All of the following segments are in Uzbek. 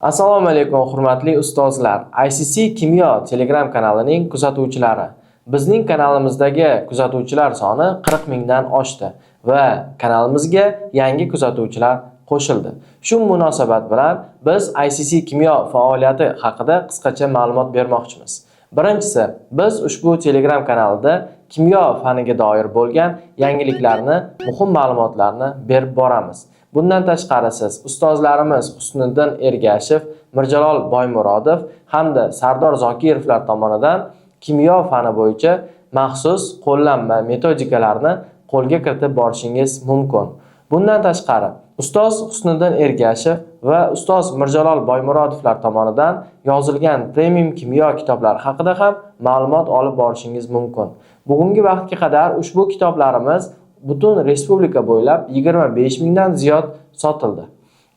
Assalomu alaykum hurmatli ustozlar. ICC Kimyo Telegram kanalining kuzatuvchilari. Bizning kanalimizdagi kuzatuvchilar soni 40 mingdan oshdi va kanalimizga yangi kuzatuvchilar qo'shildi. Shu munosabat bilan biz ICC Kimyo faoliyati haqida qisqacha ma'lumot bermoqchimiz. Birinchisi, biz ushbu Telegram kanalida kimyo faniga doir bo'lgan yangiliklarni, muhim ma'lumotlarni berib boramiz. Bundan tashqari siz ustozlarimiz Husniddin Ergashev, Mirjalol Boymurodov hamda Sardor Zokirovlar tomonidan kimyo fani bo'yicha maxsus qo'llanma metodikalarni qo'lga kiritib borishingiz mumkin. Bundan tashqari, ustoz Husniddin Ergashev va ustoz Mirjalol Boymurodovlar tomonidan yozilgan premium kimyo kitoblari haqida ham ma'lumot olib borishingiz mumkin. Bugungi vaqtga qadar ushbu kitoblarimiz butun respublika bo'ylab 25 mingdan ziyod sotildi.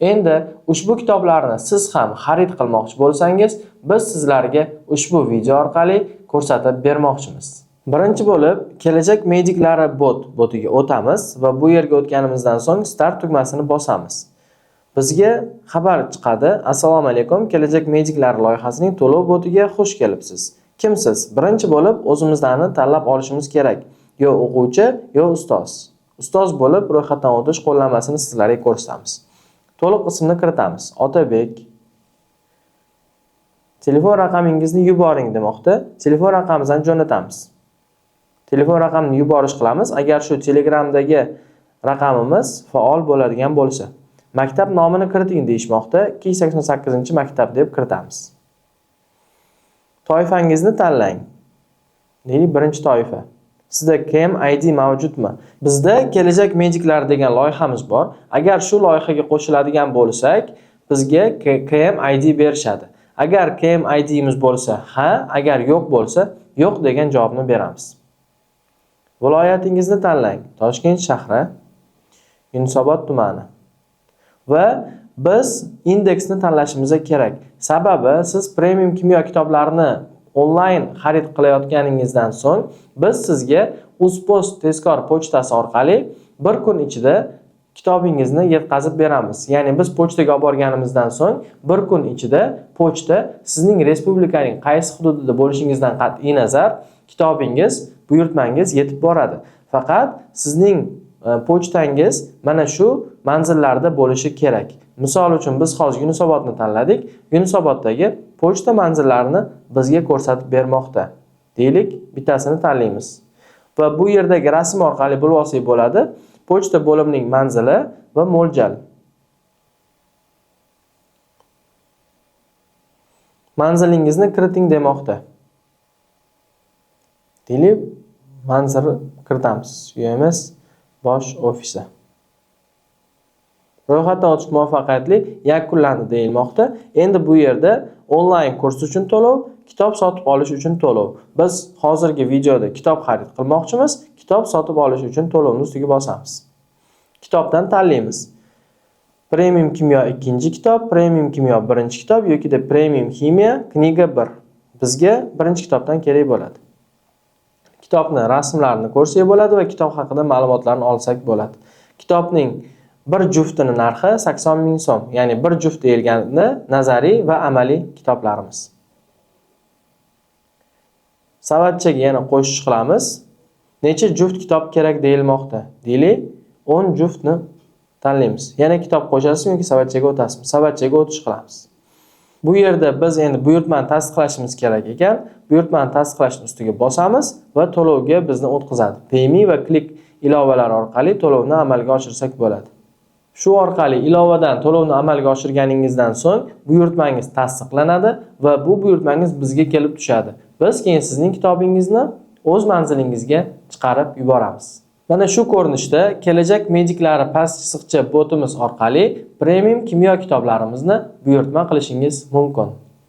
Endi ushbu kitoblarni siz ham xarid qilmoqchi bo'lsangiz, biz sizlarga ushbu video orqali ko'rsatib bermoqchimiz. Birinchi bo'lib, kelajak mediklari botiga o'tamiz va bu yerga o'tganimizdan so'ng start tugmasini bosamiz. Bizga xabar chiqadi: "Assalomu alaykum, kelajak mediklari loyihasining to'lov botiga xush kelibsiz. Kimsiz?" Birinchi bo'lib o'zimizlarni tanlab olishimiz kerak. Yo o'quvchi, yo ustoz. Ustoz bo'lib ro'yxatdan o'tish qo'llanmasini sizlarga ko'rsatamiz. To'liq ismni kiritamiz. Otabek. Telefon raqamingizni yuboring demoqda. Telefon raqamimizdan jo'natamiz. Telefon raqamini yuborish qilamiz agar shu Telegramdagi raqamimiz faol bo'ladigan bo'lsa. Maktab nomini kiriting deyishmoqda. 288-maktab deb kiritamiz. Toifangizni tanlang. Deylik, birinchi toifa. Sizda KMID mavjudmi? Bizda kelajak mediklar degan loyihamiz bor. Agar shu loyihaga qo'shiladigan bo'lsak, bizga KMID berishadi. Agar KMIDimiz bo'lsa, ha, agar yo'q bo'lsa, yo'q degan javobni beramiz. Viloyatingizni tanlang. Toshkent shahri, Yunusobod tumani. Va biz indeksni tanlashimiz kerak. Sababi siz premium kimyo kitoblarini onlayn xarid qilayotganingizdan so'ng biz sizga UzPost tezkor pochtasi orqali bir kun ichida kitobingizni yetkazib beramiz. Ya'ni biz pochtaga olib borganimizdan so'ng bir kun ichida pochta sizning respublikaning qaysi hududida bo'lishingizdan qat'iy nazar kitobingiz, buyurtmangiz yetib boradi. Faqat sizning pochtangiz mana shu manzillarda bo'lishi kerak. Misol uchun biz hozir Yunusobodni tanladik. Yunusoboddagi pochta manzillarini bizga ko'rsatib bermoqda. Deylik, bittasini tanlaymiz. Va bu yerdagi rasm orqali bilib olsak bo'ladi. Pochta bo'limining manzili va mo'ljal. Manzilingizni kiriting demoqda. Deylik, manzilni kiritamiz. UMS bosh ofisi. Ro'yxatdan o'tish muvaffaqiyatli yakunlandi deyilmoqda. Endi bu yerda onlayn kurs uchun to'lov, kitob sotib olish uchun to'lov. Biz hozirgi videoda kitob xarid qilmoqchimiz. Kitob sotib olish uchun to'lovni ustiga bosamiz. Kitobdan tanlaymiz. Premium kimyo 2-kitob, premium kimyo 1-kitob yoki da premium kimyo kniga 1. Bizga 1-kitobdan kerak bo'ladi. Kitobni rasmlarini ko'rsak bo'ladi va kitob haqida ma'lumotlarni olsak bo'ladi. Kitobning bir juftini narxi 80 ming so'm. Ya'ni bir juft deyilganda nazariy va amaliy kitoblarimiz. Savatchaga yana qo'shish qilamiz. Necha juft kitob kerak deyilmoqda? Deylik, 10 juftni tanlaymiz. Yana kitob qo'shasizmi yoki savatchaga o'tasizmi? Savatchaga o'tish qilamiz. Bu yerda biz endi buyurtmani tasdiqlashimiz kerak ekan. Buyurtmani tasdiqlashning ustiga bosamiz va to'lovga bizni o'tkazadi. Payme va Click ilovalari orqali to'lovni amalga oshirsak bo'ladi. Shu orqali ilovadan to'lovni amalga oshirganingizdan so'ng buyurtmangiz tasdiqlanadi va bu buyurtmangiz bizga kelib tushadi. Biz keyin sizning kitobingizni o'z manzilingizga chiqarib yuboramiz. Mana shu ko'rinishda kelajak mediklari past chiziqcha botimiz orqali premium kimyo kitoblarimizni buyurtma qilishingiz mumkin.